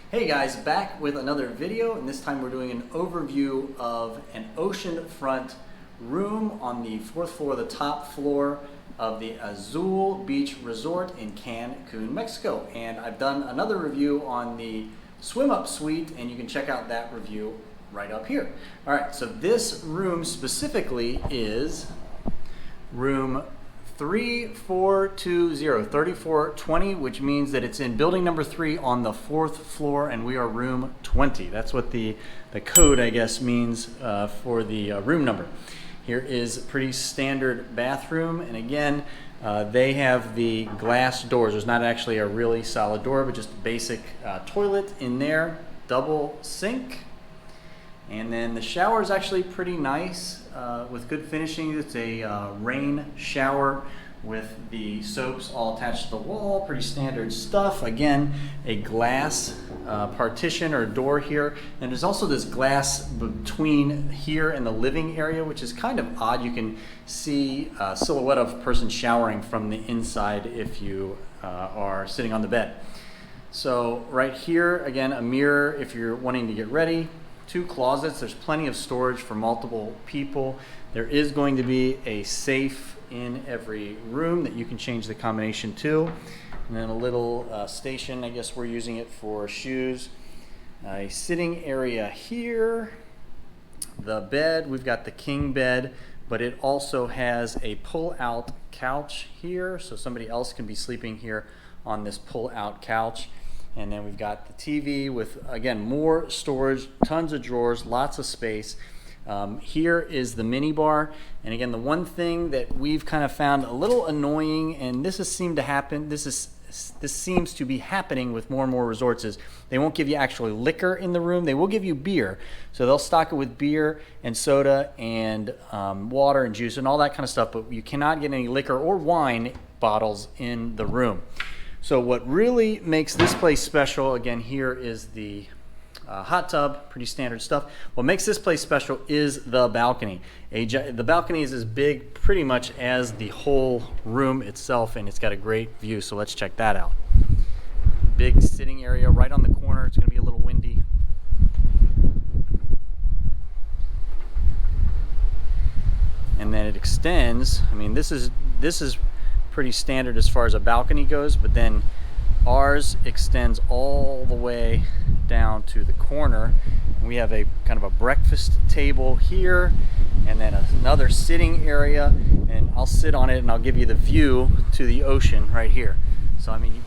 Hey guys, back with another video, and this time we're doing an overview of an oceanfront room on the 4th floor, the top floor of the Azul Beach Resort in Cancun, Mexico. And I've done another review on the swim up suite, and you can check out that review right up here. All right, so this room specifically is room 3420, which means that it's in building number 3 on the 4th floor, and we are room 20. That's what the code, I guess, means for the room number. Here is a pretty standard bathroom, and again, they have the glass doors. There's not actually a really solid door, but just a basic toilet in there, double sink. And then the shower is actually pretty nice with good finishing. It's a rain shower with the soaps all attached to the wall. Pretty standard stuff. Again, a glass partition or door here. And there's also this glass between here and the living area, which is kind of odd. You can see a silhouette of a person showering from the inside if you are sitting on the bed. So right here, again, a mirror if you're wanting to get ready. 2 closets. There's plenty of storage for multiple people. There is going to be a safe in every room that you can change the combination to. And then a little station, I guess we're using it for shoes. A sitting area here. The bed, we've got the king bed, but it also has a pull-out couch here, so somebody else can be sleeping here on this pull-out couch. And then we've got the TV with, again, more storage, tons of drawers, lots of space. Here is the mini bar. And again, the one thing that we've kind of found a little annoying, and this seems to be happening with more and more resorts, is they won't give you actually liquor in the room. They will give you beer. So they'll stock it with beer and soda and water and juice and all that kind of stuff, but you cannot get any liquor or wine bottles in the room. So what really makes this place special, again, here is the hot tub, pretty standard stuff. What makes this place special is the balcony. The balcony is as big pretty much as the whole room itself, and it's got a great view, so let's check that out. Big sitting area right on the corner. It's going to be a little windy. And then it extends. I mean, this is pretty standard as far as a balcony goes, but then ours extends all the way down to the corner. We have a kind of a breakfast table here, and then another sitting area, and I'll sit on it and I'll give you the view to the ocean right here. So I mean, you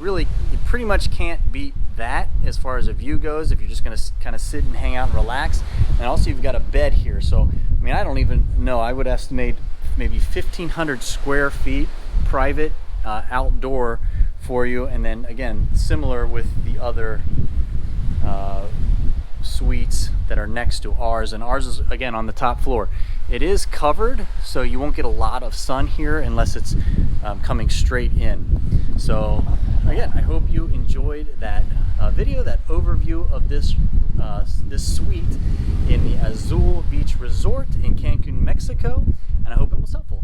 pretty much can't beat that as far as a view goes if you're just going to kind of sit and hang out and relax. And also you've got a bed here, so I mean, I don't even know, I would estimate maybe 1,500 square feet private outdoor for you. And then again, similar with the other suites that are next to ours, and ours is again on the top floor. It is covered, so you won't get a lot of sun here unless it's coming straight in. So again, I hope you enjoyed that video, that overview of this suite in the Azul Beach Resort in Cancun, Mexico, and I hope it was helpful.